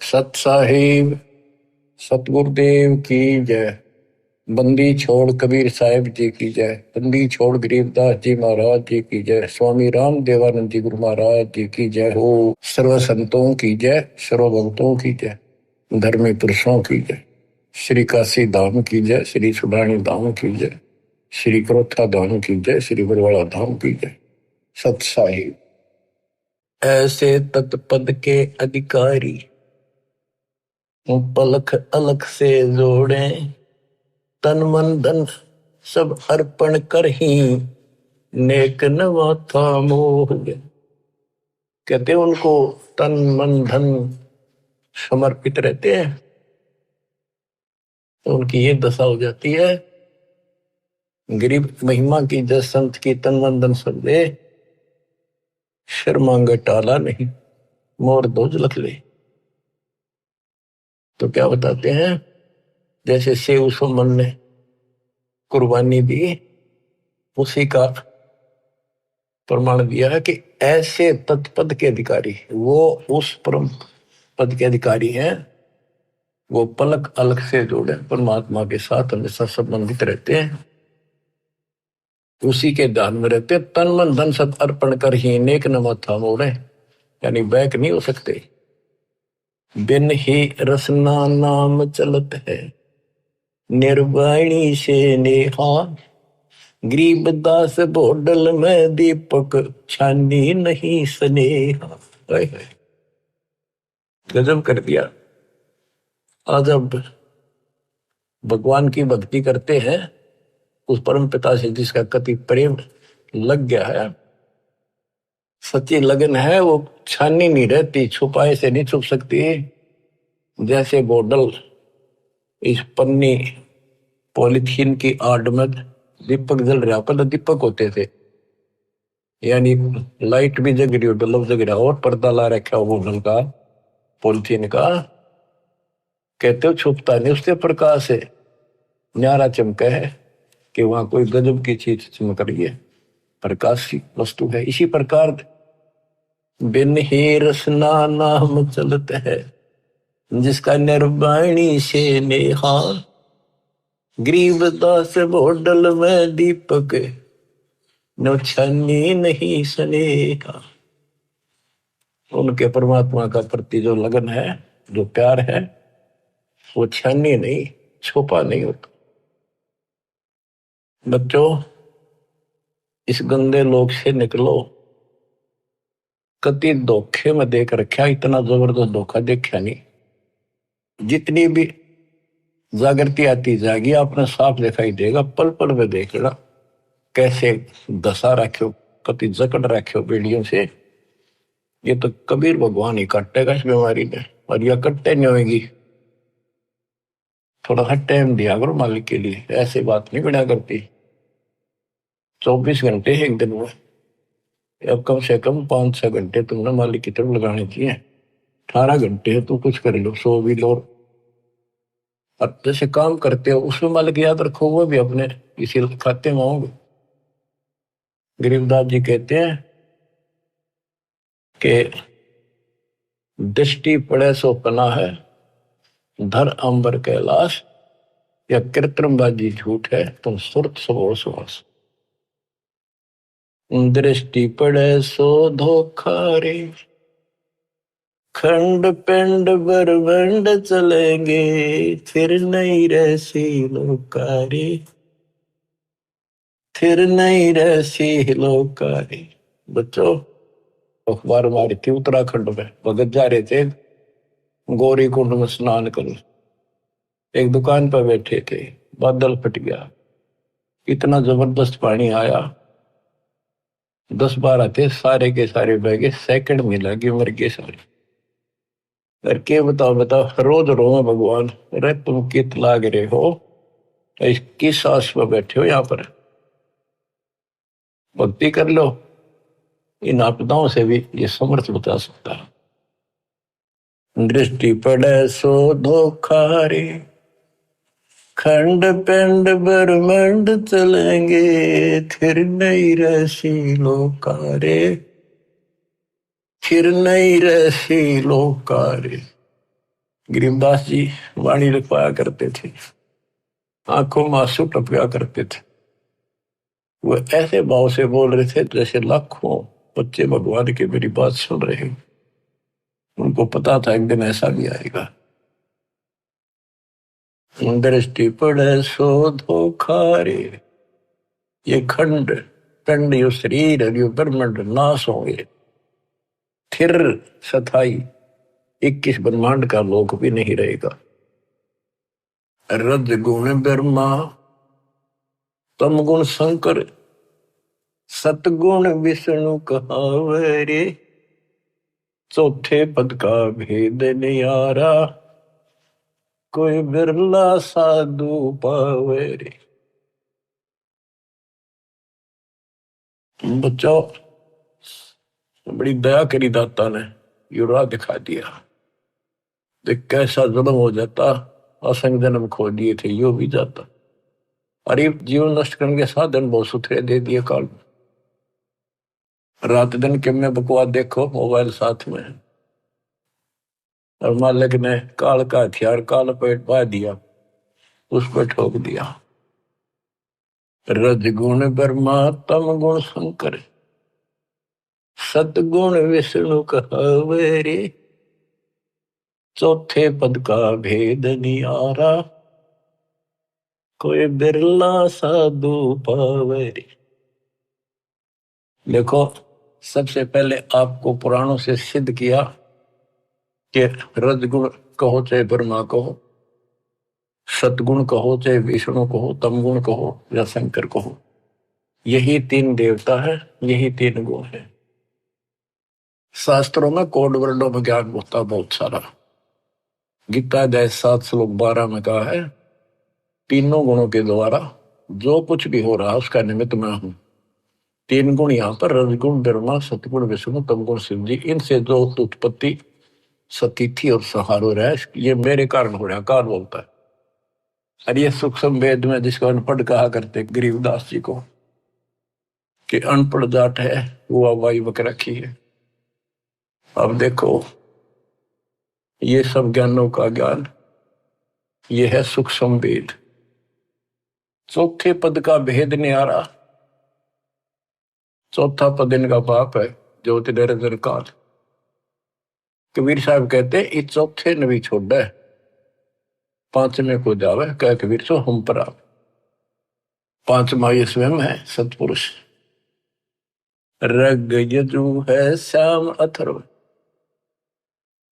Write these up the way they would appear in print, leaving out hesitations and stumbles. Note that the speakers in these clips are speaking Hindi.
सत साहिब सतगुरुदेव की जय। बंदी छोड़ कबीर साहिब जी की जय। बंदी छोड़ गरीबदास जी महाराज जी की जय। स्वामी राम देवानंद जी गुरु महाराज जी की जय हो। सर्व संतों की जय, सर्व भक्तों की जय, धर्मी पुरुषों की जय। श्री काशी धाम की जय, श्री सुडानी धाम की जय, श्री क्रोथा धाम की जय, श्री बरवाड़ा धाम की जय। सत साहिब ऐसे तत्पद के अधिकारी पलक अलख से जोड़े, तन मन धन सब अर्पण कर ही नेक नवाथा मोह। कहते हैं उनको तन मन धन समर्पित रहते हैं तो उनकी ये दशा हो जाती है। गरीब महिमा की जस संत की तन मन धन सब दे, शर्मांगे टाला नहीं, मोर दोज लख ले। तो क्या बताते हैं, जैसे सेव सुमन ने कुर्बानी दी, उसी का प्रमाण दिया है कि ऐसे तत्पद के अधिकारी, वो उस परम पद के अधिकारी हैं, वो पलक अलग से जुड़े परमात्मा के साथ हमेशा संबंधित रहते हैं, उसी के ध्यान में रहते, तन मन धन सब अर्पण कर ही नेक न माथा मोड़े, यानी बैक नहीं हो सकते। बिन ही रसना नाम चलत है, निर्वाणी से नेहा, गरीबदास बोडल में दीपक छानी नहीं स्नेहा। गजब कर दिया। आज अब भगवान की भक्ति करते हैं, उस परम पिता से जिसका कति प्रेम लग गया है, सच्ची लगन है, वो छानी नहीं रहती, छुपाए से नहीं छुप सकती। जैसे बोतल इस पन्नी पॉलिथीन की आड़ में दीपक जल रहा, पहले दीपक होते थे, यानी लाइट भी जग रही हो, बल्ब जग रहा हो, और पर्दा ला रखा हो बोतल का, पॉलिथीन का, कहते हो छुपता नहीं, उससे प्रकाश है न्यारा चमका है कि वहां कोई गजब की चीज चमक रही है, प्रकाश की वस्तु है। इसी प्रकार बिन ही रसना नाम चलत है, जिसका निर्वाणी से नेहा, गरीबदास बोडल में दीपक न छानी नहीं स्नेहा। उनके परमात्मा का प्रति जो लगन है, जो प्यार है, वो छानी नहीं, छुपा नहीं होता। बच्चों, इस गंदे लोक से निकलो। कति धोखे में देख रखा, इतना जबरदस्त धोखा देखा नहीं। जितनी भी जागृति आती जाएगी, आपने साफ दिखाई देगा, पल पल में देखना कैसे दशा रखो, कति जकड़ रखो बेड़ियों से। ये तो कबीर भगवान ही कटेगा इस बीमारी में, और यह कट्टे नहीं होगी। थोड़ा सा टाइम दिया करो मालिक के लिए, ऐसे बात नहीं बना करती। 24 घंटे एक दिन में, अब कम से कम 5-6 घंटे तुमने मालिक की तरफ लगाने चाहिए। 18 घंटे तुम कुछ कर लो, सो भी लो, अब जैसे काम करते हो उसमें मालिक याद रखो, वो भी अपने इसी खाते में होंगे। गरीबदास जी कहते हैं कि दृष्टि पड़े सो पना है, धर अंबर कैलाश, या कृत्रिमबाजी झूठ है, तुम सुरत सबो सुहास। दृष्टि पड़े सो धोखा रे, खंड पिंड बरबंड चलेंगे, फिर नहीं रहसी लोकारी, फिर नहीं रहसी लोकारी। बच्चों, अखबार मारी थी उत्तराखंड में, भगत जा रहे थे गौरी कुंड में स्नान कर, एक दुकान पर बैठे थे, बादल फट गया, इतना जबरदस्त पानी आया, 10-12 थे, सारे के सारे बह गए, सेकंड में लगे मर गए सारे। करके बताओ बताओ, रोज रो में भगवान, अरे तुम कित लाग रहे हो, किस आस पर बैठे हो, यहाँ पर भक्ति कर लो, इन आपदाओं से भी ये समर्थ बता सकता है। दृष्टि पड़े सो धोखा रे, खंड पिंड ब्रह्मंड चलेंगे, फिर नहीं रहसी लोकारे, फिर नहीं रहसी लोकारे। गरीबदास जी वाणी लिखवाया करते थे, आंखों में आंसू टपका करते थे। वो ऐसे भाव से बोल रहे थे जैसे लाखों बच्चे भगवान की मेरी बात सुन रहे हैं। उनको पता था एक दिन ऐसा भी आएगा। दृष्टि पड़े सो धोखा रे, ये खंड पिंड यो शरीर यो ब्रह्मांड नाश होंगे, फिर सथाई 21 ब्रह्मांड का लोक भी नहीं रहेगा। रज गुण ब्रह्मा, तम गुण शंकर, सतगुण विष्णु कहावे रे, चौथे पद का भेद नियारा, कोई बिरला साधु पावे रे। बच्चों, बड़ी दया करी दाता ने, यो राह दिखा दिया। देख कैसा जन्म हो जाता, असंग जन्म खो दिए थे, यो भी जाता। अरे जीवन नष्ट करने के साधन बहुत सुथरे दे दिए काल में। रात दिन के में बकवास देखो, मोबाइल साथ में है, और मालिक ने काल का हथियार काल पेट पा दिया, उस पर ठोक दिया। रज गुण ब्रह्मा, तम गुण शंकर, सतगुण विष्णु कहावे रे, चौथे पद का भेद नियारा, कोई बिरला साधु पावे रे। देखो, सबसे पहले आपको पुराणों से सिद्ध किया कि रजगुण कहो चाहे ब्रह्मा कहो, सतगुण कहो चाहे विष्णु कहो, तमगुण कहो या शंकर कहो, यही 3 देवता है, यही 3 गुण है। शास्त्रों में कोड वर्णों में ज्ञान होता बहुत सारा। गीता अध्याय 7 श्लोक 12 में कहा है, तीनों गुणों के द्वारा जो कुछ भी हो रहा है उसका निमित्त मैं हूं। 3 गुण यहाँ पर, रजगुण ब्रह्मा, सतगुण विष्णु, तमगुण शिव जी, इनसे जो उत्पत्ति सतिथि और संहार हो रहा है, ये मेरे कारण हो रहा है, काल बोलता है। और ये सूक्ष्म वेद में जिसको अनपढ़ कहा करते गरीबदास जी को, कि अनपढ़ जाट है वो अवाई बक रखी है। अब देखो, ये सब ज्ञानों का ज्ञान, ये है सूक्ष्म वेद। चौथे पद का भेद नहीं आ रहा। चौथा पद इनका बाप है, ज्योति निरंजन काल। कबीर साहब कहते इस चौथे ने भी छोड़ा है, 5वें को जावे, कह कबीर सो हम पर आप। 5वां ये स्वयं है सतपुरुष। रग यजु है श्याम अथर्व,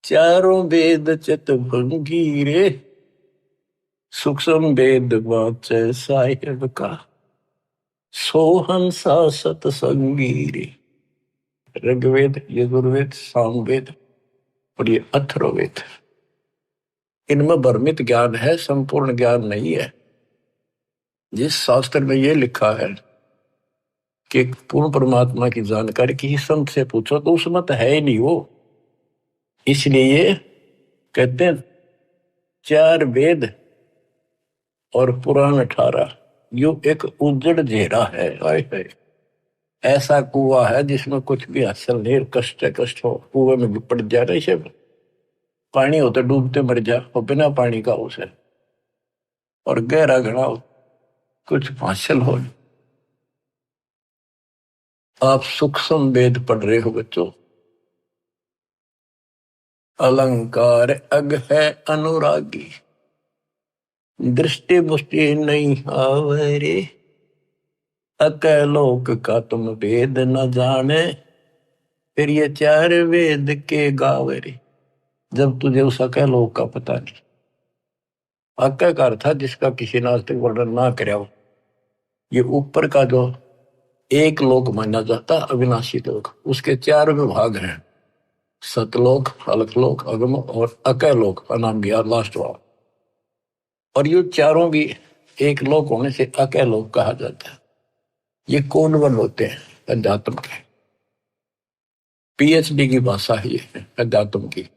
चारों वेद चित भंगी रे, सूक्ष्म वेद वाचे साहिब का, सोहंसा सतसंगी रे। ऋग्वेद, यजुर्वेद, सामवेद और ये अथर्ववेद, इनमें भ्रमित ज्ञान है, संपूर्ण ज्ञान नहीं है। जिस शास्त्र में ये लिखा है कि पूर्ण परमात्मा की जानकारी किसी संत से पूछो, तो उसमें तो है ही नहीं वो। इसलिए कहते हैं 4 वेद और पुराण 18, यो एक उजड़ घेरा है। ऐसा कुआ है जिसमें कुछ भी हासिल नहीं, कष्ट हो, कुएं में पड़ जा रहे सब, पानी हो तो डूबते मर जा, और बिना पानी का उसे, और गहरा घड़ा हो, कुछ हासिल हो। आप सूक्ष्म वेद पढ़ रहे हो बच्चों। अलंकार अग है अनुरागी, दृष्टि मुष्टि नहीं आवे रे, अकलोक का तुम वेद न जाने, फिर ये 4 वेद के गावे रे। जब तुझे उस अकलोक का पता नहीं। अकय का अर्थ था जिसका किसी ने आज तक वर्णन ना कराया हो। ये ऊपर का जो एक लोक माना जाता अविनाशी लोक, उसके 4 विभाग हैं, सतलोक, अलकलोक, अगम और अकय लोक, नाम गया लास्ट वाला। और ये चारों भी एक लोक होने से अकय लोक कहा जाता है। ये कोनवन होते हैं अध्यात्म के, पीएचडी की भाषा ही है अध्यात्म की।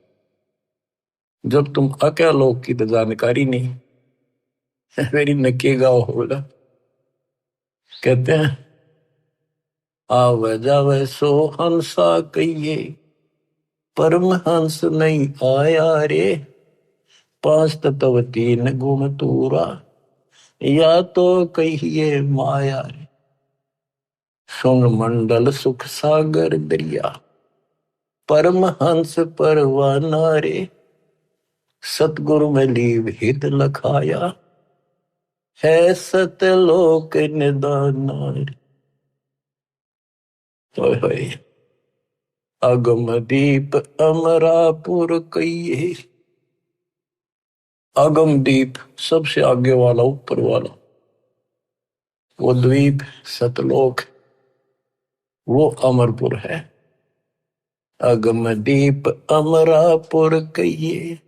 जब तुम अकय लोक की तो जानकारी नहीं, मेरी नके गाँव होगा। कहते हैं आवे जावे सो हंसा कहिए, परमहंस नहीं आया रे, पांच तत्व तीन गुण तूरा, या तो कहिए माया रे। सुन मंडल सुख सागर दरिया, परमहंस परवाना रे। सतगुरु में लीव हित लखाया, है सतलोक निदाना रे। होय होय। अगम दीप अमरापुर कहिए। अगम दीप सबसे आगे वाला, ऊपर वाला, वो द्वीप सतलोक, वो अमरपुर है। अगम दीप अमरापुर कहिए,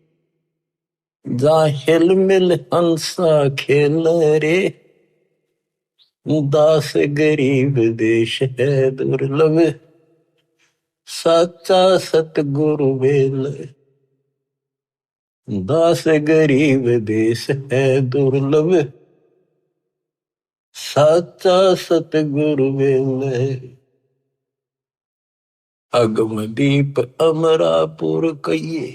जा हिल मिल हंसा खेल रे। दास गरीब देश है दुर्लभ, साचा सतगुरु बेल। दास गरीब देश है दुर्लभ, साचा सतगुरु बेल। अगम दीप अमरापुर कहिए,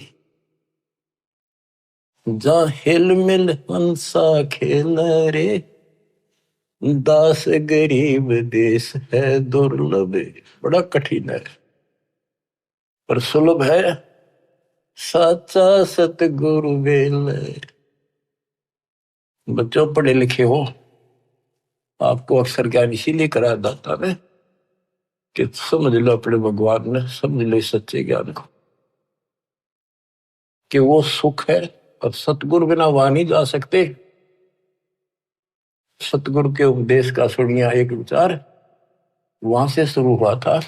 जा हिल मिल हंसा खेल रे। दास गरीब देश है दुर्लभ। बड़ा कठिन है पर सुलभ है, साचा सतगुरु बेल। बच्चों पढ़े लिखे हो, आपको अक्सर ज्ञान इसीलिए कराया जाता है कि समझ लो अपने भगवान ने, समझ लो इस सच्चे ज्ञान को कि वो सुख है और सतगुरु बिना वहां नहीं जा सकते। सतगुरु के उपदेश का सुनिया एक विचार वहां से शुरू हुआ था,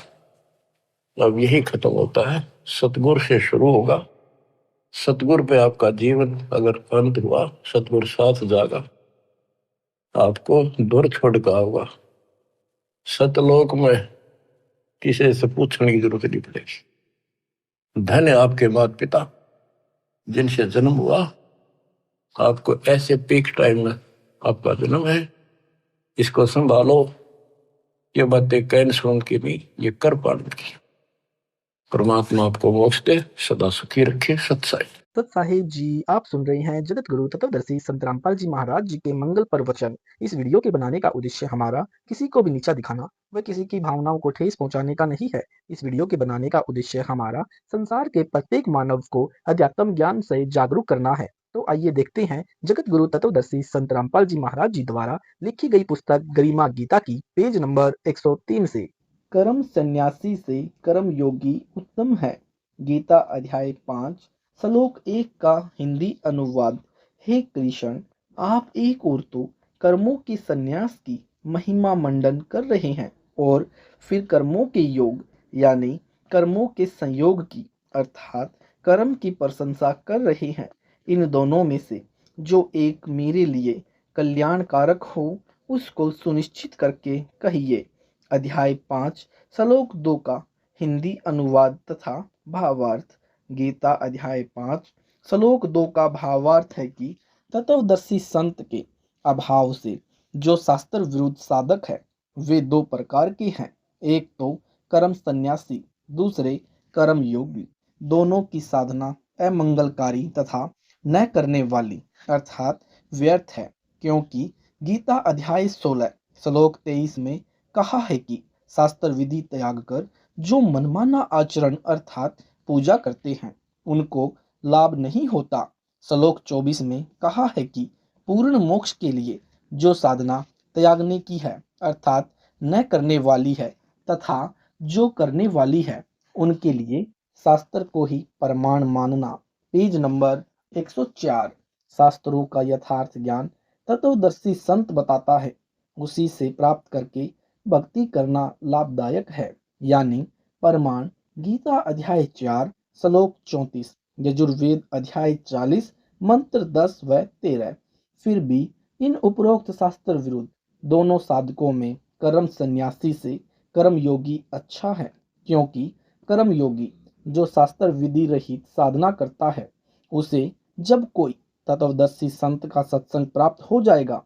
अब यही खत्म होता है। सतगुरु से शुरू होगा, सतगुरु पे आपका जीवन अगर अंत हुआ, सतगुरु साथ जागा, आपको दूर छोड़ का होगा। सतलोक में किसी से पूछने की जरूरत नहीं पड़ेगी। धन्य आपके माता पिता जिनसे जन्म हुआ, आपको ऐसे पीक टाइम में आपका जन्म है, इसको संभालो। ये बातें कहने सुन की नहीं, ये कर पाने की। परमात्मा आपको मोक्ष दे, सदा सुखी रखे। सत्साई। साहिब जी, आप सुन रहे हैं जगत गुरु तत्वदर्शी संत रामपाल जी महाराज जी के मंगल प्रवचन। इस वीडियो के बनाने का उद्देश्य हमारा किसी को भी नीचा दिखाना व किसी की भावनाओं को ठेस पहुंचाने का नहीं है। इस वीडियो के बनाने का उद्देश्य हमारा संसार के प्रत्येक मानव को अध्यात्म ज्ञान से जागरूक करना है। तो आइए देखते हैं जगत गुरु तत्वदर्शी संत रामपाल जी महाराज जी द्वारा लिखी गई पुस्तक गरिमा गीता की पेज नंबर 103 से। कर्म सन्यासी से कर्म योगी उत्तम है। गीता अध्याय 5 श्लोक 1 का हिंदी अनुवाद। हे कृष्ण, आप एक ओर तो कर्मों के संन्यास की महिमा मंडन कर रहे हैं और फिर कर्मों के योग यानी कर्मों के संयोग की अर्थात कर्म की प्रशंसा कर रहे हैं। इन दोनों में से जो एक मेरे लिए कल्याणकारक हो उसको सुनिश्चित करके कहिए। अध्याय 5 श्लोक 2 का हिंदी अनुवाद तथा भावार्थ। गीता अध्याय 5 श्लोक 2 का भावार्थ है कि तत्वदर्शी संत के अभाव से जो शास्त्र विरुद्ध साधक है वे दो प्रकार के हैं। एक तो कर्म सन्यासी, दूसरे कर्म योगी। दोनों की साधना अमंगलकारी तथा न करने वाली अर्थात व्यर्थ है, क्योंकि गीता अध्याय 16 श्लोक 23 में कहा है कि शास्त्र विधि त्याग कर जो मनमाना आचरण अर्थात पूजा करते हैं उनको लाभ नहीं होता। श्लोक 24 में कहा है कि पूर्ण मोक्ष के लिए जो साधना त्यागने की है अर्थात न करने वाली है तथा जो करने वाली है उनके लिए शास्त्र को ही प्रमाण मानना। Page number 104। शास्त्रों का यथार्थ ज्ञान तत्वदर्शी संत बताता है, उसी से प्राप्त करके भक्ति करना लाभदायक है। यानी प्रमाण गीता अध्याय 4 श्लोक 34, यजुर्वेद अध्याय 40 मंत्र 10 व 13। फिर भी इन उपरोक्त शास्त्र विरुद्ध दोनों साधकों में कर्म सन्यासी से कर्म योगी अच्छा है, क्योंकि कर्म योगी जो शास्त्र विधि रहित साधना करता है उसे जब कोई तत्वदर्शी संत का सत्संग प्राप्त हो जाएगा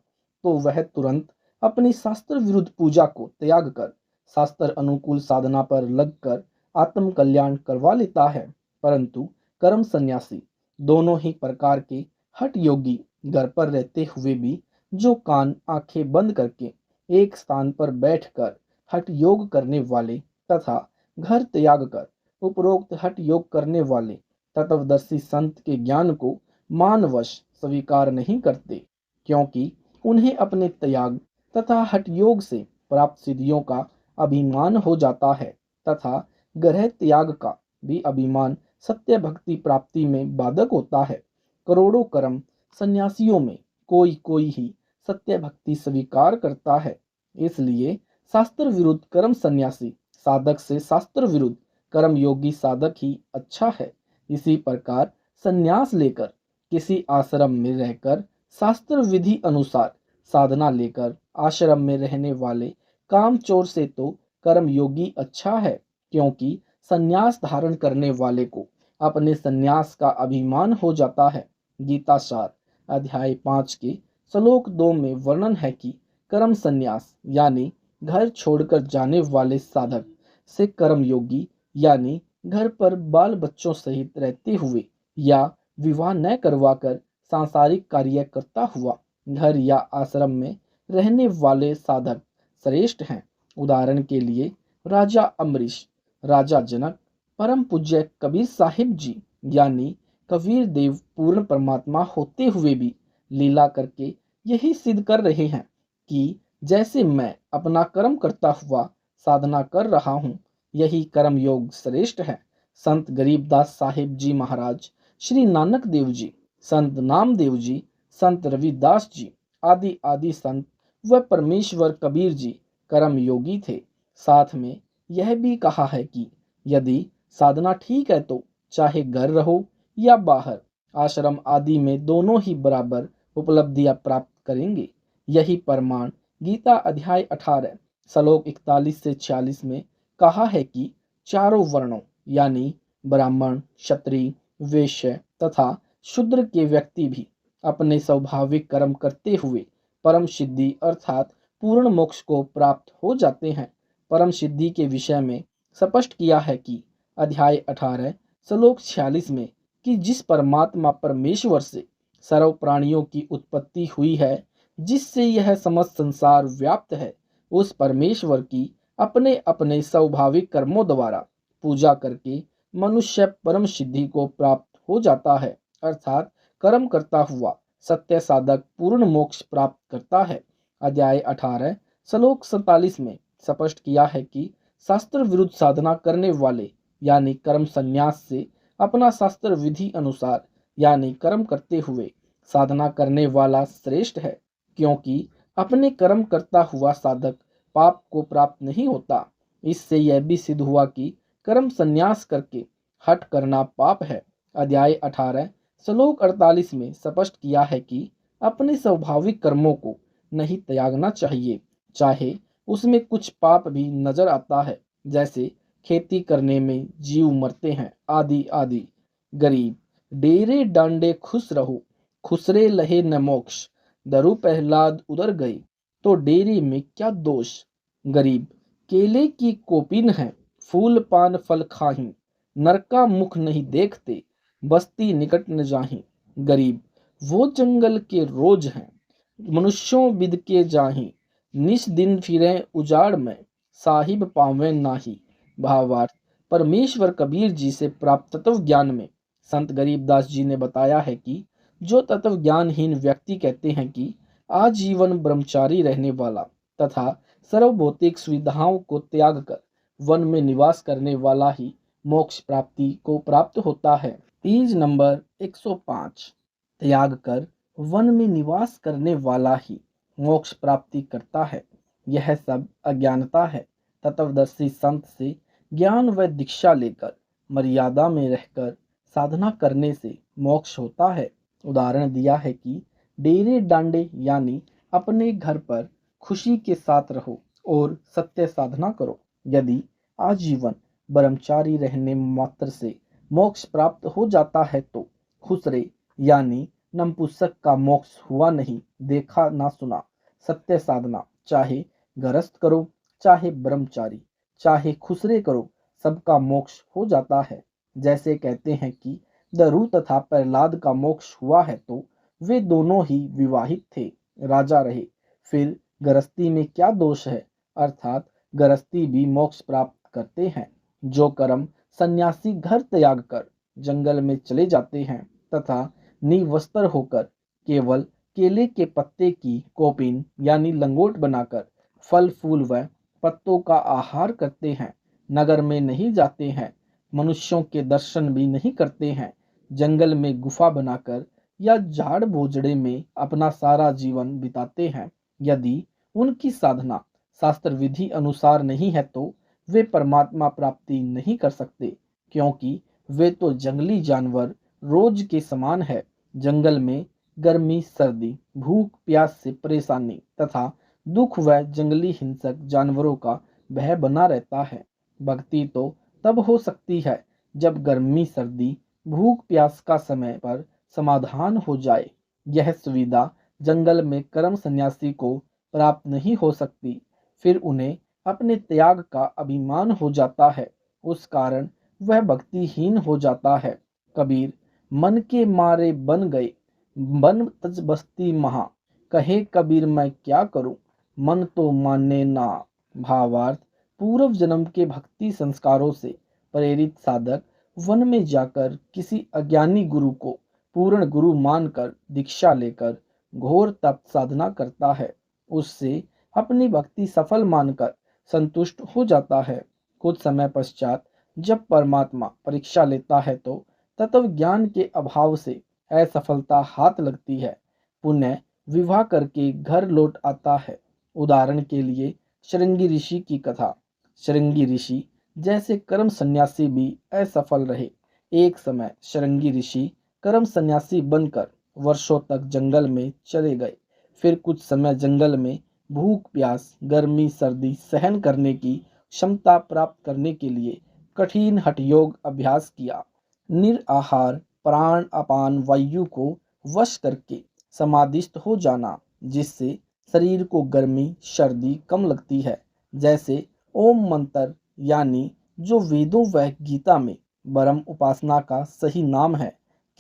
तो वह तुरंत अपनी शास्त्र विरुद्ध पूजा को त्याग कर शास्त्र अनुकूल साधना पर लगकर आत्म कल्याण करवा लेता है। परंतु कर्म सन्यासी दोनों ही प्रकार के हठ योगी घर पर रहते हुए भी जो कान आंखें बंद करके एक स्थान पर बैठकर हठ योग करने वाले तथा घर त्याग कर उपरोक्त हठ योग करने वाले तत्वदर्शी संत के ज्ञान को मानवश स्वीकार नहीं करते, क्योंकि उन्हें अपने त्याग तथा हठ योग से प्राप्त सिद्धियों का अभिमान हो जाता है तथा ग्रह त्याग का भी अभिमान सत्य भक्ति प्राप्ति में बाधक होता है। करोड़ों कर्म सन्यासियों में कोई कोई ही सत्य भक्ति स्वीकार करता है, इसलिए शास्त्र विरुद्ध कर्म सन्यासी साधक से शास्त्र विरुद्ध कर्म योगी साधक ही अच्छा है। इसी प्रकार संन्यास लेकर किसी आश्रम में रहकर शास्त्र विधि अनुसार साधना लेकर आश्रम में रहने वाले कामचोर से तो कर्म योगी अच्छा है, क्योंकि संन्यास धारण करने वाले को अपने संन्यास का अभिमान हो जाता है। गीता सार अध्याय 5 के श्लोक 2 में वर्णन है कि कर्म संन्यास यानी घर छोड़कर जाने वाले साधक से कर्म योगी यानी घर पर बाल बच्चों सहित रहते हुए या विवाह न करवाकर सांसारिक कार्य करता हुआ घर या आश्रम में रहने वाले साधक श्रेष्ठ हैं। उदाहरण के लिए राजा अम्बरीश, राजा जनक, परम पूज्य कबीर साहिब जी यानी कबीर देव पूर्ण परमात्मा होते हुए भी लीला करके यही सिद्ध कर रहे हैं कि जैसे मैं अपना कर्म करता हुआ साधना कर रहा हूँ, यही कर्म योग श्रेष्ठ है। संत गरीबदास साहिब जी महाराज, श्री नानक देव जी, संत नामदेव जी, संत रविदास जी आदि आदि संत व परमेश्वर कबीर जी कर्म योगी थे। साथ में यह भी कहा है कि यदि साधना ठीक है तो चाहे घर रहो या बाहर आश्रम आदि में दोनों ही बराबर उपलब्धियां प्राप्त करेंगे। यही प्रमाण गीता अध्याय 18 श्लोक 41 से 46 में कहा है कि चारों वर्णों यानी ब्राह्मण, क्षत्रिय, वैश्य तथा शूद्र के व्यक्ति भी अपने स्वाभाविक कर्म करते हुए परम सिद्धि अर्थात पूर्ण मोक्ष को प्राप्त हो जाते हैं। परम सिद्धि के विषय में स्पष्ट किया है कि अध्याय 18 श्लोक 46 में कि जिस परमात्मा परमेश्वर से सर्व प्राणियों की उत्पत्ति हुई है, जिससे यह समस्त संसार व्याप्त है, उस परमेश्वर की अपने अपने स्वाभाविक कर्मों द्वारा पूजा करके मनुष्य परम सिद्धि को प्राप्त हो जाता है, अर्थात कर्म करता हुआ सत्य साधक पूर्ण मोक्ष प्राप्त करता है। अध्याय 18 श्लोक 47 में स्पष्ट किया है कि शास्त्र विरुद्ध साधना करने वाले यानी कर्म संन्यास से अपना शास्त्र विधि अनुसार यानी कर्म करते हुए साधना करने वाला श्रेष्ठ है, क्योंकि अपने कर्म करता हुआ साधक पाप को प्राप्त नहीं होता। इससे यह भी सिद्ध हुआ कि कर्म संन्यास करके हठ करना पाप है। अध्याय 18 श्लोक 48 में स्पष्ट किया है कि अपने स्वाभाविक कर्मों को नहीं त्यागना चाहिए, चाहे उसमें कुछ पाप भी नजर आता है, जैसे खेती करने में जीव मरते हैं आदि आदि। गरीब डेरे डांडे खुश रहो, खुसरे लहे न मोक्ष, दरु प्रहलाद उधर गए तो डेरे में क्या दोष। गरीब केले की कोपिन है, फूल पान फल खाही, नरका मुख नहीं देखते, बस्ती निकट न जाही। गरीब वो जंगल के रोज हैं, मनुष्यों बिद के जाही, निस दिन फिरें उजाड़ में, साहिब पावें नाही। भावार्थ परमेश्वर कबीर जी से प्राप्त तत्व ज्ञान में संत गरीबदास जी ने बताया है कि जो तत्व ज्ञानहीन व्यक्ति कहते हैं कि आजीवन ब्रह्मचारी रहने वाला तथा सर्व भौतिक सुविधाओं को त्याग कर वन में निवास करने वाला ही मोक्ष प्राप्ति को प्राप्त होता है। Page number 105। त्याग कर वन में निवास करने वाला ही मोक्ष प्राप्ति करता है, यह सब अज्ञानता है। तत्वदर्शी संत से ज्ञान व दीक्षा लेकर मर्यादा में रहकर साधना करने से मोक्ष होता है। उदाहरण दिया है कि डेरे डांडे यानी अपने घर पर खुशी के साथ रहो और सत्य साधना करो। यदि आजीवन ब्रह्मचारी रहने मात्र से मोक्ष प्राप्त हो जाता है तो खुसरे यानी नपुंसक का मोक्ष हुआ नहीं, देखा ना सुना। सत्य साधना चाहे गृहस्थ करो, चाहे ब्रह्मचारी, चाहे खुसरे करो, सबका मोक्ष हो जाता है। जैसे कहते हैं कि दरु तथा प्रहलाद का मोक्ष हुआ है तो वे दोनों ही विवाहित थे, राजा रहे। फिर गृहस्थी में क्या दोष है? अर्थात गृहस्थी भी मोक्ष प्राप्त करते हैं। जो कर्म सन्यासी घर त्याग कर जंगल में चले जाते हैं तथा निवस्त्र होकर केवल केले के पत्ते की कोपिन यानी लंगोट बनाकर फल फूल व पत्तों का आहार करते हैं, नगर में नहीं जाते हैं, मनुष्यों के दर्शन भी नहीं करते हैं, जंगल में गुफा बनाकर या झाड़ बोझड़े में अपना सारा जीवन बिताते हैं, यदि उनकी साधना शास्त्र विधि अनुसार नहीं है तो वे परमात्मा प्राप्ति नहीं कर सकते, क्योंकि वे तो जंगली जानवर रोज के समान है। जंगल में गर्मी सर्दी भूख प्यास से परेशानी तथा दुख व जंगली हिंसक जानवरों का भय बना रहता है। भक्ति तो तब हो सकती है जब गर्मी सर्दी भूख प्यास का समय पर समाधान हो जाए। यह सुविधा जंगल में कर्म सन्यासी को प्राप्त नहीं हो सकती। फिर उन्हें अपने त्याग का अभिमान हो जाता है, उस कारण वह भक्तिहीन हो जाता है। कबीर मन के मारे बन गए बन तज बस्ती महा, कहे कबीर मैं क्या करूं, मन तो माने ना। भावार्थ, पूर्व जन्म के भक्ति संस्कारों से प्रेरित साधक वन में जाकर किसी अज्ञानी गुरु को पूर्ण गुरु मानकर दीक्षा लेकर घोर तप साधना करता है। उससे अपनी भक्ति सफल मानकर संतुष्ट हो जाता है। कुछ समय पश्चात जब परमात्मा परीक्षा लेता है तो तत्व ज्ञान के अभाव से असफलता हाथ लगती है। पुण्य विवाह करके घर लौट आता है। उदाहरण के लिए शृंगी ऋषि की कथा। शृंगी ऋषि जैसे कर्म सन्यासी भी असफल रहे। एक समय शृंगी ऋषि कर्म सन्यासी बनकर वर्षों तक जंगल में चले गए। फिर कुछ समय जंगल में भूख प्यास गर्मी सर्दी सहन करने की क्षमता प्राप्त करने के लिए कठिन हठ योग अभ्यास किया। निराहार प्राण अपान वायु को वश करके समाधिस्थ हो जाना, जिससे शरीर को गर्मी सर्दी कम लगती है। जैसे ओम मंत्र यानी जो वेदों व गीता में ब्रह्म उपासना का सही नाम है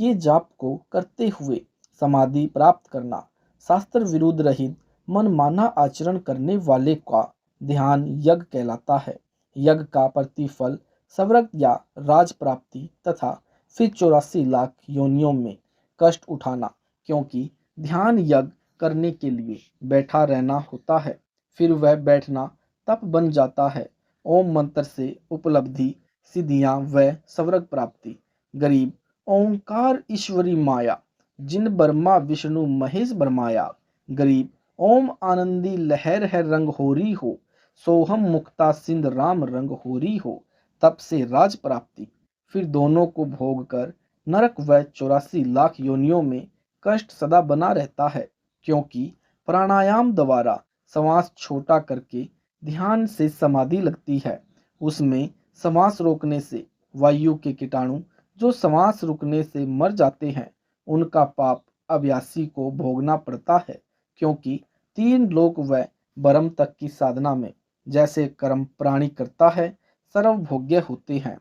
के जाप को करते हुए समाधि प्राप्त करना। शास्त्र विरुद्ध रहित मनमाना आचरण करने वाले का ध्यान यज्ञ कहलाता है। यज्ञ का प्रतिफल स्वर्ग या राज प्राप्ति तथा फिर 84 लाख योनियों में कष्ट उठाना, क्योंकि ध्यान यज्ञ करने के लिए बैठा रहना होता है। फिर वह बैठना तप बन जाता है। ओम मंत्र से उपलब्धि सिद्धियां व स्वर्ग प्राप्ति। गरीब ओंकार ईश्वरी माया, जिन ब्रह्मा विष्णु महेश बरमाया। गरीब ओम आनंदी लहर है रंग होरी हो, सोहम मुक्ता सिंध राम रंग होरी हो। तप से राज प्राप्ति। फिर दोनों को भोग कर नरक व 84 लाख योनियों में कष्ट सदा बना रहता है, क्योंकि प्राणायाम द्वारा श्वास छोटा करके ध्यान से समाधि लगती है। उसमें श्वास रोकने से वायु के कीटाणु जो श्वास रुकने से मर जाते हैं, उनका पाप अभ्यासी को भोगना पड़ता है, क्योंकि 3 लोक व ब्रह्म तक की साधना में जैसे कर्म प्राणी करता है सर्वभोग्य होते हैं।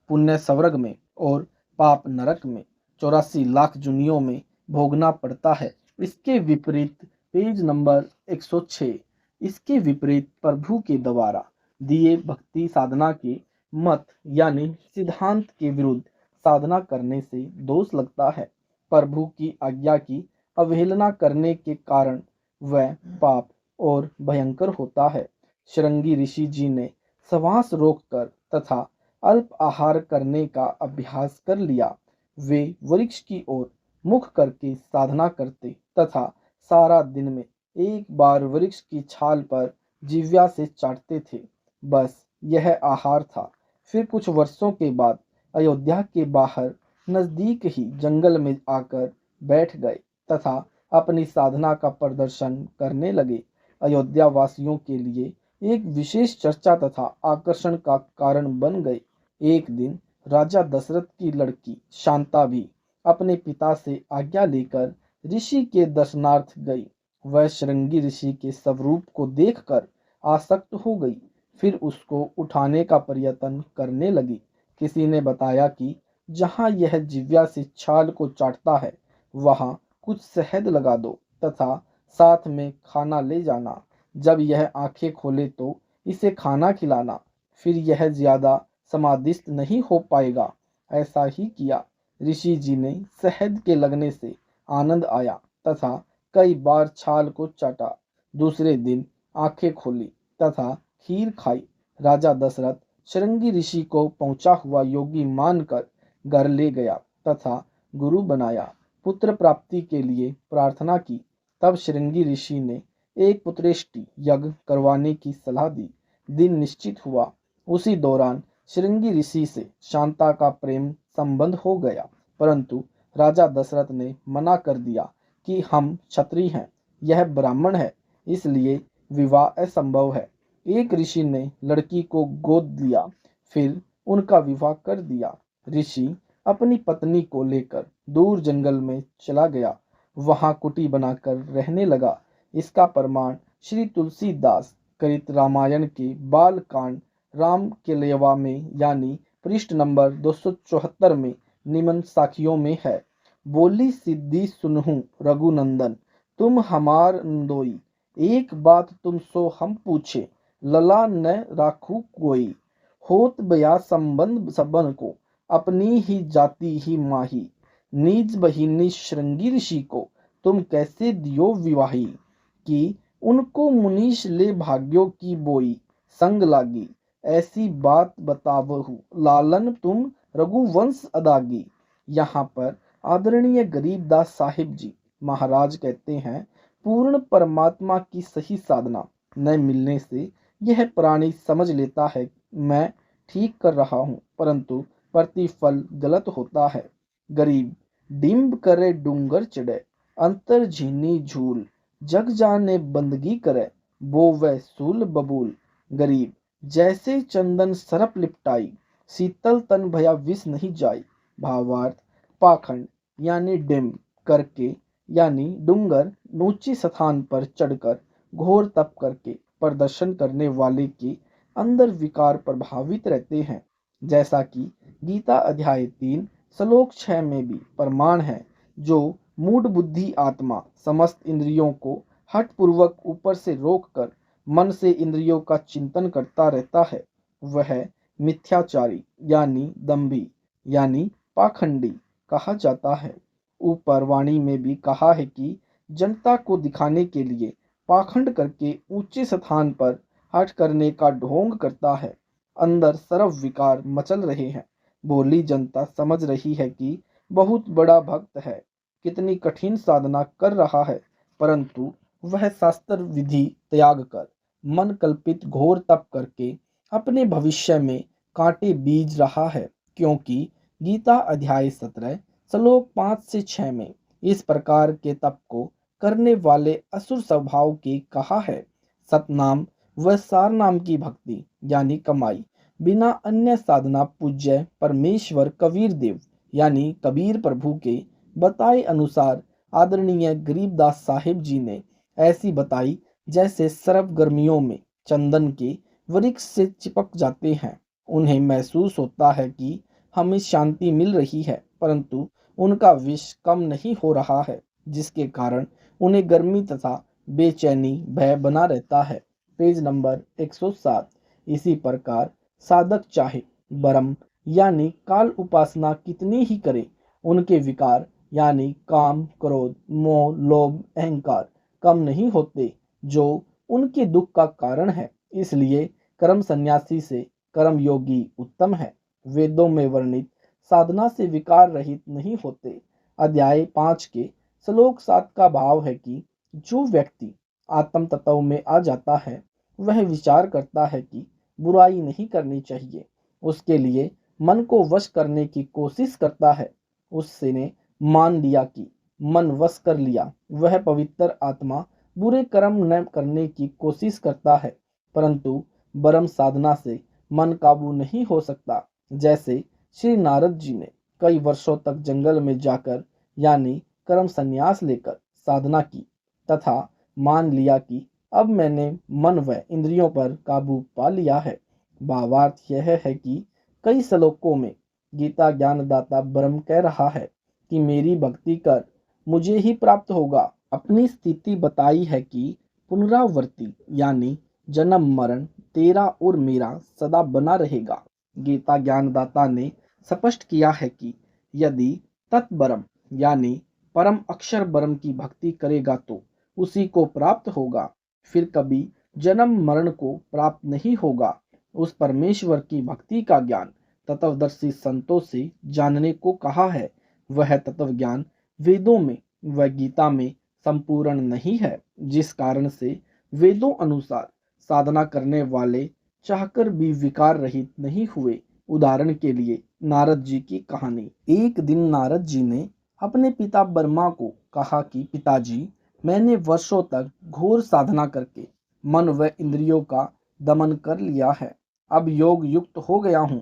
पुण्य स्वर्ग में और पाप नरक में 84 लाख जुनियों में भोगना पड़ता है। इसके विपरीत पेज नंबर 106। इसके विपरीत प्रभु के द्वारा दिए भक्ति साधना के मत यानी सिद्धांत के विरुद्ध साधना करने से दोष लगता है। प्रभु की आज्ञा की अवहेलना करने के कारण वह पाप और भयंकर होता है। शृंगी ऋषि जी ने श्वास रोककर तथा अल्प आहार करने का अभ्यास कर लिया। वे वृक्ष की ओर मुख करके साधना करते तथा सारा दिन में एक बार वृक्ष की छाल पर जिह्वा से चाटते थे। बस यह आहार था। फिर कुछ वर्षों के बाद अयोध्या के बाहर नजदीक ही जंगल में आकर बैठ गए तथा अपनी साधना का प्रदर्शन करने लगे। अयोध्या वासियों के लिए एक विशेष चर्चा तथा आकर्षण का कारण बन गए। एक दिन राजा दशरथ की लड़की शांता भी अपने पिता से आज्ञा लेकर ऋषि के दर्शनार्थ गई। वह शृंगी ऋषि के स्वरूप को देखकर आसक्त हो गई। फिर उसको उठाने का प्रयत्न करने लगी। किसी ने बताया कि जहाँ यह जिह्वा से छाल को चाटता है वहाँ कुछ शहद लगा दो तथा साथ में खाना ले जाना। जब यह आंखें खोले तो इसे खाना खिलाना, फिर यह ज्यादा समादिष्ट नहीं हो पाएगा। ऐसा ही किया। ऋषि जी ने शहद के लगने से आनंद आया तथा कई बार छाल को चाटा। दूसरे दिन आंखें खोली तथा खीर खाई। राजा दशरथ शृंगी ऋषि को पहुंचा हुआ योगी मानकर घर ले गया तथा गुरु बनाया। पुत्र प्राप्ति के लिए प्रार्थना की। तब शृंगी ऋषि ने एक पुत्रेष्टि यज्ञ करवाने की सलाह दी। दिन निश्चित हुआ। उसी दौरान शृंगी ऋषि से शांता का प्रेम संबंध हो गया, परंतु राजा दशरथ ने मना कर दिया कि हम क्षत्रिय हैं, यह ब्राह्मण है, इसलिए विवाह असंभव है। एक ऋषि ने लड़की को गोद लिया, फिर उनका विवाह कर दिया। ऋषि अपनी पत्नी को लेकर दूर जंगल में चला गया, वहां कुटी बनाकर रहने लगा। इसका प्रमाण श्री तुलसीदास कृत रामायण के बाल कांड राम केलवा में यानी पृष्ठ नंबर 274 में निम्न साखियों में है। बोली सिद्धि सुनहु रघुनंदन, तुम हमार नंदोई, एक बात तुम सो हम पूछे, लला न राखू कोई। होत बया संबंध सबन को, अपनी ही जाति ही माही। निज बहिनी श्रृंगी ऋषि को, तुम कैसे दियो विवाही। कि उनको मुनीश ले भाग्यों की बोई, संग लागी। ऐसी बात बतावहु, लालन तुम रघुवंश अदागी। यहाँ पर आदरणीय गरीबदास साहिब जी महाराज कहते हैं, पूर्ण परमात्मा की सही साधना न मिलने से यह प्राणी समझ लेता है मैं ठीक कर रहा हूँ, परंतु प्रतिफल गलत होता है। गरीब डिम्ब करे डूंगर चढ़े, अंतर झीनी झूल। जग जाने बंदगी करे, वो वह सूल बबूल। गरीब जैसे चंदन सरप लिपटाई, शीतल तन भया विष नहीं जाई। भावार्थ, पाखंड यानी डिम्ब करके यानी डूंगर ऊंची स्थान पर चढ़कर घोर तप करके प्रदर्शन करने वाले के अंदर विकार प्रभावित रहते हैं, जैसा कि गीता अध्याय 3 श्लोक 6 में भी प्रमाण है। जो मूढ़ बुद्धि आत्मा समस्त इंद्रियों को हठपूर्वक ऊपर से रोककर मन से इंद्रियों का चिंतन करता रहता है, वह मिथ्याचारी यानी दंभी यानी पाखंडी कहा जाता है। ऊपर वाणी में भी कहा है कि जनता को दिखाने के लिए पाखंड करके ऊंचे स्थान पर हठ करने का ढोंग करता है। अंदर सर्व विकार मचल रहे हैं। भोली जनता समझ रही है कि बहुत बड़ा भक्त है, कितनी कठिन साधना कर रहा है, परंतु वह शास्त्र विधि त्याग कर मन कल्पित घोर तप करके अपने भविष्य में कांटे बीज रहा है। क्योंकि गीता अध्याय 17 श्लोक 5 से 6 में इस प्रकार के तप को करने वाले असुर स्वभाव के कहा है। सतनाम व सार नाम की भक्ति यानी कमाई बिना अन्य साधना पूज्य परमेश्वर कबीर देव यानी कबीर प्रभु के बताए अनुसार आदरणीय गरीबदास साहिब जी ने ऐसी बताई जैसे सर्व गर्मियों में चंदन के वृक्ष से चिपक जाते हैं। उन्हें महसूस होता है कि हमें शांति मिल रही है, परंतु उनका विष कम नहीं हो रहा है, जिसके कारण उन्हें गर्मी तथा बेचैनी भय बना रहता है। Page number 107। इसी प्रकार साधक चाहे ब्रह्म यानी काल उपासना कितनी ही करे, उनके विकार यानी काम क्रोध मोह लोभ अहंकार कम नहीं होते, जो उनके दुख का कारण है। इसलिए कर्म सन्यासी से कर्म योगी उत्तम है। वेदों में वर्णित साधना से विकार रहित नहीं होते। अध्याय 5 के श्लोक 7 का भाव है कि जो व्यक्ति आत्म तत्व में आ जाता है, वह विचार करता है कि बुराई नहीं करनी चाहिए, उसके लिए मन को वश करने की कोशिश करता है। उसने मान लिया कि मन वश कर लिया, वह पवित्र आत्मा बुरे कर्म न करने की कोशिश करता है, परंतु ब्रह्म साधना से मन काबू नहीं हो सकता। जैसे श्री नारद जी ने कई वर्षों तक जंगल में जाकर यानी कर्म संन्यास लेकर साधना की तथा मान लिया कि अब मैंने मन व इंद्रियों पर काबू पा लिया है। भावार्थ यह है कि कई श्लोकों में गीता ज्ञानदाता ब्रह्म कह रहा है कि मेरी भक्ति कर, मुझे ही प्राप्त होगा। अपनी स्थिति बताई है कि पुनरावर्ती यानी जन्म मरण तेरा और मेरा सदा बना रहेगा। गीता ज्ञानदाता ने स्पष्ट किया है कि यदि तत्परम यानी परम अक्षर ब्रह्म की भक्ति करेगा तो उसी को प्राप्त होगा, फिर कभी जन्म मरण को प्राप्त नहीं होगा। उस परमेश्वर की भक्ति का ज्ञान तत्वदर्शी संतों से जानने को कहा है। वह तत्व ज्ञान वेदों में व गीता में संपूर्ण नहीं है, जिस कारण से वेदों अनुसार साधना करने वाले चाहकर भी विकार रहित नहीं हुए। उदाहरण के लिए नारद जी की कहानी। एक दिन नारद जी ने अपने पिता ब्रह्मा को कहा कि पिताजी, मैंने वर्षों तक घोर साधना करके मन व इंद्रियों का दमन कर लिया है, अब योग युक्त हो गया हूँ।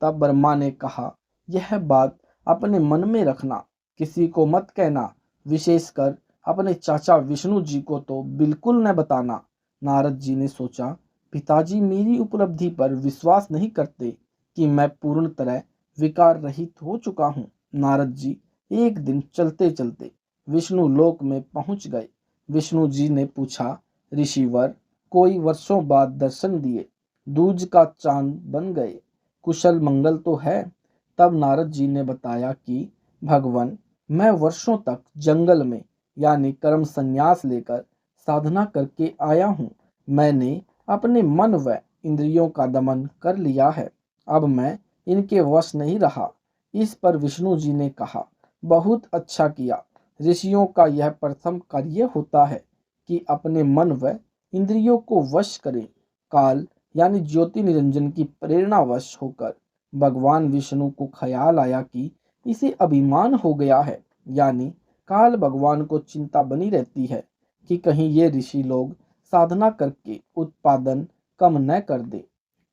तब ब्रह्मा ने कहा, यह बात अपने मन में रखना, किसी को मत कहना, विशेषकर अपने चाचा विष्णु जी को तो बिल्कुल न बताना। नारद जी ने सोचा, पिताजी मेरी उपलब्धि पर विश्वास नहीं करते कि मैं पूर्ण तरह विकार रहित हो चुका हूँ। नारद जी एक दिन चलते चलते विष्णु लोक में पहुंच गए। विष्णु जी ने पूछा, ऋषिवर, कोई वर्षों बाद दर्शन दिए, दूज का चांद बन गए, कुशल मंगल तो है? तब नारद जी ने बताया कि भगवान, मैं वर्षों तक जंगल में यानी कर्म संन्यास लेकर साधना करके आया हूँ। मैंने अपने मन व इंद्रियों का दमन कर लिया है, अब मैं इनके वश नहीं रहा। इस पर विष्णु जी ने कहा, बहुत अच्छा किया। ऋषियों का यह प्रथम कार्य होता है कि अपने मन व इंद्रियों को वश करें। काल यानी ज्योति निरंजन की प्रेरणावश होकर भगवान विष्णु को ख्याल आया कि इसे अभिमान हो गया है, यानी काल भगवान को चिंता बनी रहती है कि कहीं ये ऋषि लोग साधना करके उत्पादन कम न कर दे।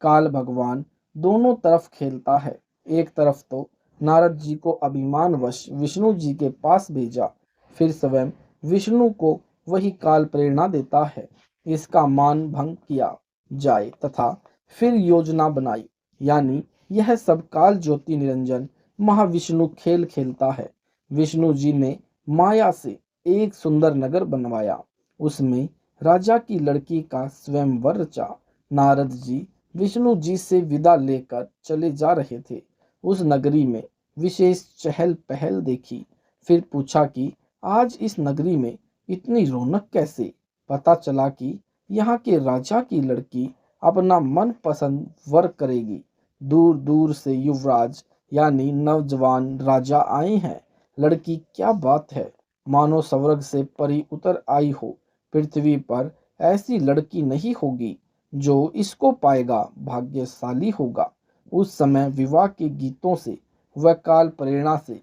काल भगवान दोनों तरफ खेलता है। एक तरफ तो नारद जी को अभिमानवश विष्णु जी के पास भेजा, फिर स्वयं विष्णु को वही काल प्रेरणा देता है इसका मान भंग किया जाए, तथा फिर योजना बनाई, यानी यह सब काल ज्योति निरंजन महाविष्णु खेल खेलता है। विष्णु जी ने माया से एक सुंदर नगर बनवाया, उसमें राजा की लड़की का स्वयंवर रचा। नारद जी विष्णु जी से विदा लेकर चले जा रहे थे। उस नगरी में विशेष चहल पहल देखी, फिर पूछा कि आज इस नगरी में इतनी रौनक कैसे? पता चला कि यहाँ के राजा की लड़की अपना मनपसंद वर करेगी। दूर दूर से युवराज यानी नौजवान राजा आए हैं। लड़की क्या बात है, मानो स्वर्ग से परी उतर आई हो। पृथ्वी पर ऐसी लड़की नहीं होगी, जो इसको पाएगा भाग्यशाली होगा। उस समय विवाह के गीतों से व काल प्रेरणा से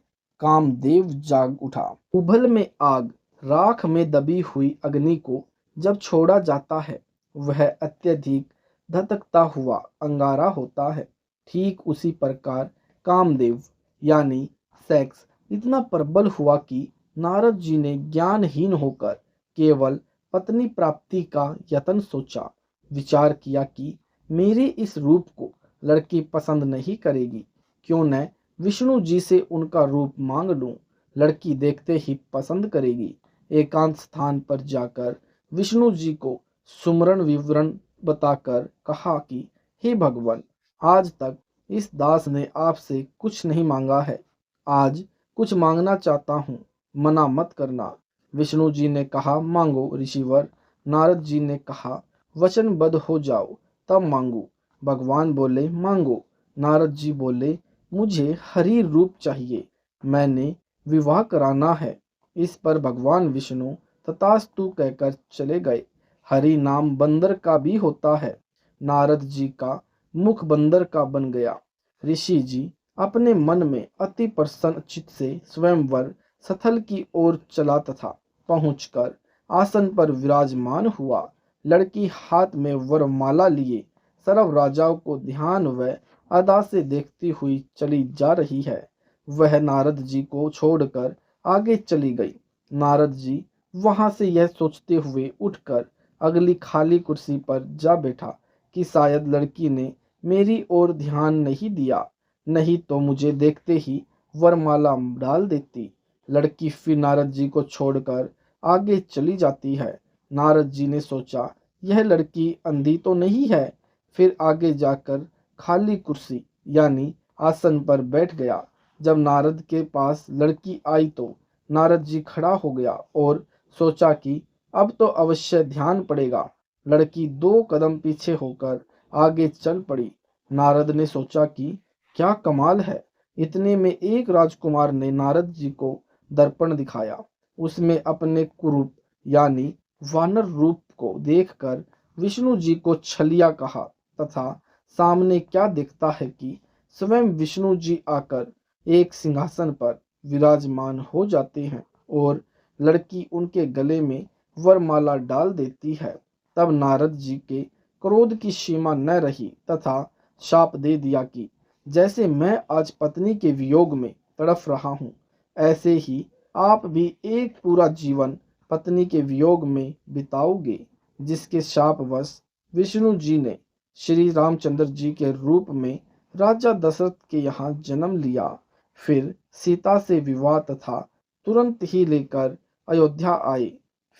कामदेव जाग उठा। उभल में आग, राख में दबी हुई अग्नि को जब छोड़ा जाता है, वह अत्यधिक धधकता हुआ अंगारा होता है। ठीक उसी प्रकार कामदेव यानी सेक्स इतना प्रबल हुआ कि नारद जी ने ज्ञानहीन होकर केवल पत्नी प्राप्ति का यत्न सोचा। विचार किया कि मेरे इस रूप को लड़की पसंद नहीं करेगी, क्यों न विष्णु जी से उनका रूप मांग लूं, लड़की देखते ही पसंद करेगी। एकांत स्थान पर जाकर विष्णु जी को सुमरण विवरण बताकर कहा कि हे भगवान, आज तक इस दास ने आपसे कुछ नहीं मांगा है, आज कुछ मांगना चाहता हूँ, मना मत करना। विष्णु जी ने कहा, मांगो ऋषिवर। नारद जी ने कहा, वचनबद्ध हो जाओ तब मांगू। भगवान बोले, मांगो। नारद जी बोले, मुझे हरि रूप चाहिए, मैंने विवाह कराना है। इस पर भगवान विष्णु तथास्तु कहकर चले गए। हरि नाम बंदर का भी होता है। नारद जी का मुख बंदर का बन गया। ऋषि जी अपने मन में अति प्रसन्न चित्त से स्वयंवर स्थल की ओर चला तथा पहुंचकर आसन पर विराजमान हुआ। लड़की हाथ में वरमाला लिए सर्व राजाओं को ध्यान व अदा से देखती हुई चली जा रही है। वह नारद जी को छोड़कर आगे चली गई। नारद जी वहां से यह सोचते हुए उठकर अगली खाली कुर्सी पर जा बैठा कि शायद लड़की ने मेरी ओर ध्यान नहीं दिया, नहीं तो मुझे देखते ही वरमाला डाल देती। लड़की फिर नारद जी को छोड़कर आगे चली जाती है। नारद जी ने सोचा, यह लड़की अंधी तो नहीं है। फिर आगे जाकर खाली कुर्सी यानी आसन पर बैठ गया। जब नारद के पास लड़की आई तो नारद जी खड़ा हो गया और सोचा कि अब तो अवश्य ध्यान पड़ेगा। लड़की 2 कदम पीछे होकर आगे चल पड़ी। नारद ने सोचा कि क्या कमाल है। इतने में एक राजकुमार ने नारद जी को दर्पण दिखाया। उसमें अपने कुरूप यानी वानर रूप को देखकर विष्णु जी को छलिया कहा तथा सामने क्या दिखता है कि स्वयं विष्णु जी आकर एक सिंहासन पर विराजमान हो जाते हैं और लड़की उनके गले में वरमाला डाल देती है। तब नारद जी के क्रोध की सीमा न रही तथा शाप दे दिया कि जैसे मैं आज पत्नी के वियोग में तड़फ रहा हूँ, ऐसे ही आप भी एक पूरा जीवन पत्नी के वियोग में बिताओगे। जिसके शापवश विष्णु जी ने श्री रामचंद्र जी के रूप में राजा दशरथ के यहाँ जन्म लिया। फिर सीता से विवाह तथा तुरंत ही लेकर अयोध्या आए।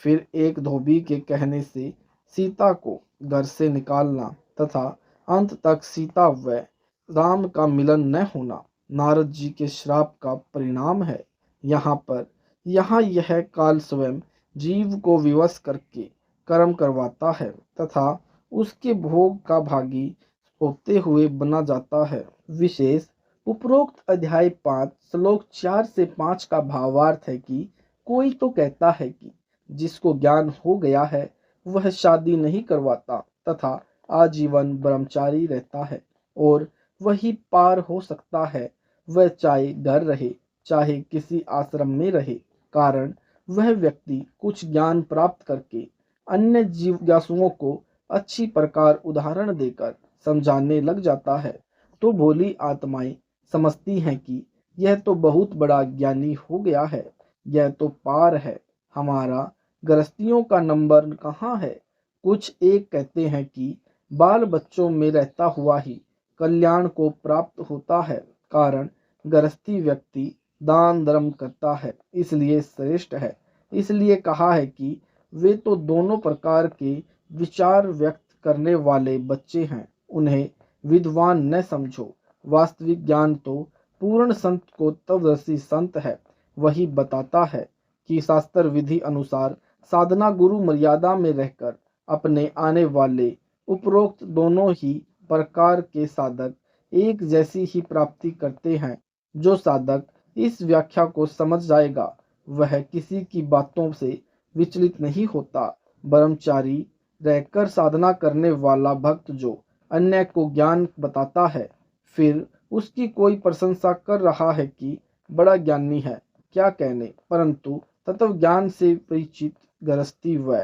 फिर एक धोबी के कहने से सीता को घर से निकालना तथा अंत तक सीता व राम का मिलन न होना नारद जी के श्राप का परिणाम है। यहाँ यह काल स्वयं जीव को विवश करके कर्म करवाता है तथा उसके भोग का भागी होते हुए बना जाता है। विशेष उपरोक्त अध्याय 5 श्लोक 4 से 5 का भावार्थ है कि कोई तो कहता है कि जिसको ज्ञान हो गया है वह शादी नहीं करवाता तथा आजीवन ब्रह्मचारी रहता है और वही पार हो सकता है। वह चाहे घर रहे चाहे किसी आश्रम में रहे, कारण वह व्यक्ति कुछ ज्ञान प्राप्त करके अन्य जिज्ञासुओं को अच्छी प्रकार उदाहरण देकर समझाने लग जाता है तो भोली आत्माएं समझती हैं कि यह तो बहुत बड़ा ज्ञानी हो गया है, यह तो पार है, हमारा गृहस्थियों का नंबर कहाँ है। कुछ एक कहते हैं कि बाल बच्चों में रहता हुआ ही कल्याण को प्राप्त होता है, कारण गृहस्थी व्यक्ति दान धर्म करता है इसलिए श्रेष्ठ है। इसलिए कहा है कि वे तो दोनों प्रकार के विचार व्यक्त करने वाले बच्चे हैं, उन्हें विद्वान न समझो। वास्तविक ज्ञान तो पूर्ण संत को तत्वदर्शी संत है, वही बताता है कि शास्त्र विधि अनुसार साधना गुरु मर्यादा में रहकर अपने आने वाले उपरोक्त दोनों ही प्रकार के साधक एक जैसी ही प्राप्ति करते हैं। जो साधक इस व्याख्या को समझ जाएगा वह किसी की बातों से विचलित नहीं होता। ब्रह्मचारी रहकर साधना करने वाला भक्त जो अन्य को ज्ञान बताता है फिर उसकी कोई प्रशंसा कर रहा है कि बड़ा ज्ञानी है, क्या कहने, परंतु तत्व ज्ञान से परिचित गृहस्थी व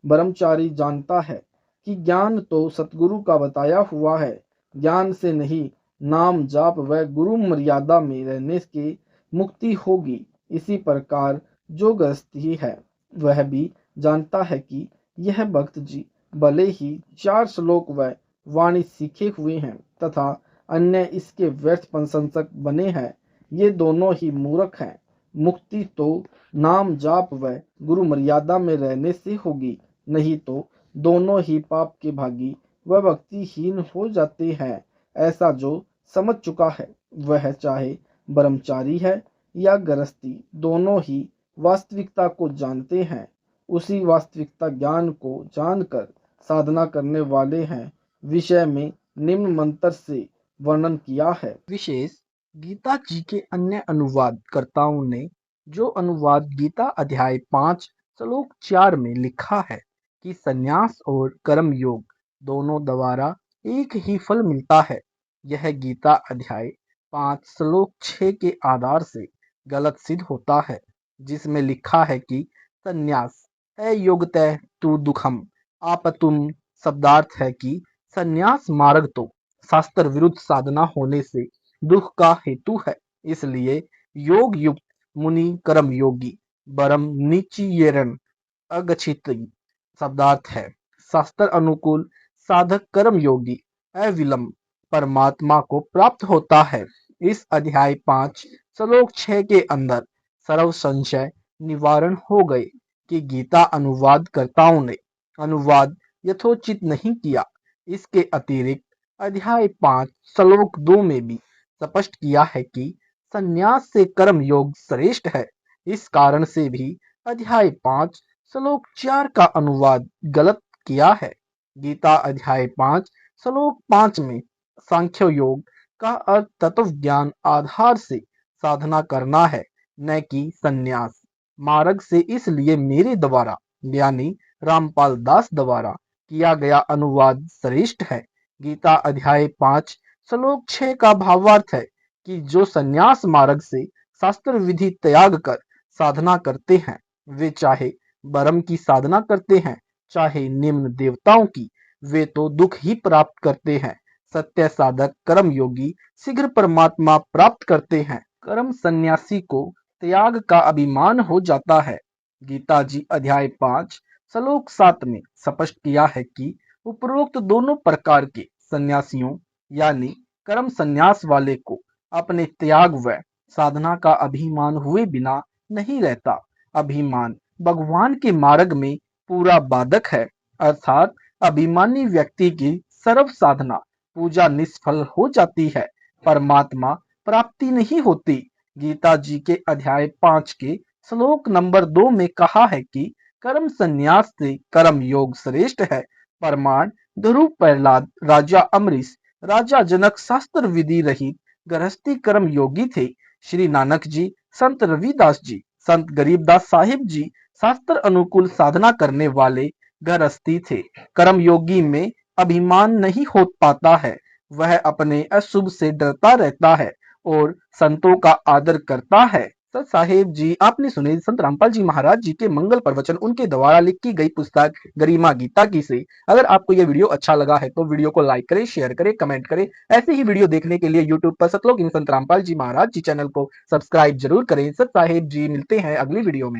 ब्रह्मचारी जानता है कि ज्ञान तो सतगुरु का बताया हुआ है, ज्ञान से नहीं नाम जाप व गुरु मर्यादा में रहने के मुक्ति होगी। इसी प्रकार जो गृहस्थी है वह भी जानता है कि यह भक्त जी भले ही 4 श्लोक व वाणी सीखे हुए हैं तथा अन्य इसके व्यर्थ प्रशंसक बने हैं, ये दोनों ही मूर्ख हैं। मुक्ति तो नाम जाप व गुरु मर्यादा में रहने से होगी, नहीं तो दोनों ही पाप के भागी व भक्तिहीन हो जाते हैं। ऐसा जो समझ चुका है वह चाहे ब्रह्मचारी है या गृहस्थी दोनों ही वास्तविकता को जानते हैं। उसी वास्तविकता ज्ञान को जानकर साधना करने वाले हैं। विषय में निम्न मंत्र से वर्णन किया है। विशेष गीता जी के अन्य अनुवादकर्ताओं ने जो अनुवाद गीता अध्याय 5 श्लोक 4 में लिखा है कि संन्यास और कर्म योग दोनों द्वारा एक ही फल मिलता है, यह गीता अध्याय 5 श्लोक 6 के आधार से गलत सिद्ध होता है, जिसमें लिखा है कि संन्यास अयोगतः तु दुखम आपतुम। शब्दार्थ है कि संन्यास मार्ग तो शास्त्र विरुद्ध साधना होने से दुख का हेतु है, इसलिए योग युक्त मुनि कर्म योगी बरम निचियेरन अगच्छति। शब्दार्थ है शास्त्र अनुकूल साधक कर्म योगी अविलंब परमात्मा को प्राप्त होता है। इस अध्याय 5 श्लोक 6 के अंदर सर्व संशय निवारण हो गए कि गीता अनुवादकर्ताओं ने अनुवाद यथोचित नहीं किया। इसके अतिरिक्त अध्याय 5 श्लोक 2 में भी स्पष्ट किया है कि संन्यास से कर्म योग श्रेष्ठ है। इस कारण से भी अध्याय 5 श्लोक 4 का अनुवाद गलत किया है। गीता अध्याय 5 श्लोक 5 में सांख्य योग का अर्थ तत्व ज्ञान आधार से साधना करना है, न कि संन्यास मार्ग से। इसलिए मेरे द्वारा यानी रामपाल दास द्वारा किया गया अनुवाद श्रेष्ठ है। गीता अध्याय 5 श्लोक 6 का भावार्थ है कि जो संन्यास मार्ग से शास्त्र विधि त्याग कर साधना करते हैं, वे चाहे ब्रह्म की साधना करते हैं चाहे निम्न देवताओं की, वे तो दुख ही प्राप्त करते हैं। सत्य साधक कर्म योगी शीघ्र परमात्मा प्राप्त करते हैं। कर्म सन्यासी को त्याग का अभिमान हो जाता है। गीता जी अध्याय 5 श्लोक 7 में स्पष्ट किया है कि उपरोक्त दोनों प्रकार के सन्यासियों यानी कर्म संन्यास वाले को अपने त्याग व साधना का अभिमान हुए बिना नहीं रहता। अभिमान भगवान के मार्ग में पूरा बाधक है, अर्थात अभिमानी व्यक्ति की सर्व साधना पूजा निष्फल हो जाती है, परमात्मा प्राप्ति नहीं होती। गीता जी के अध्याय 5 के श्लोक नंबर 2 में कहा है कि कर्म संन्यास से कर्म योग श्रेष्ठ है। प्रमाण ध्रुव प्रहलाद, राजा अमरीश, राजा जनक शास्त्र विधि रहित गृहस्थी कर्म योगी थे। श्री नानक जी, संत रविदास जी, संत गरीबदास साहिब जी शास्त्र अनुकूल साधना करने वाले गृहस्थी थे। कर्म योगी में अभिमान नहीं हो पाता है, वह अपने अशुभ से डरता रहता है और संतों का आदर करता है। सर साहेब जी, आपने सुने संत रामपाल जी महाराज जी के मंगल प्रवचन, उनके द्वारा लिखी गई पुस्तक गरिमा गीता की से। अगर आपको यह वीडियो अच्छा लगा है तो वीडियो को लाइक करें, शेयर करें, कमेंट करें। ऐसे ही वीडियो देखने के लिए यूट्यूब पर सतलोक इन संत रामपाल जी महाराज जी चैनल को सब्सक्राइब जरूर करें। सर साहेब जी, मिलते हैं अगली वीडियो में।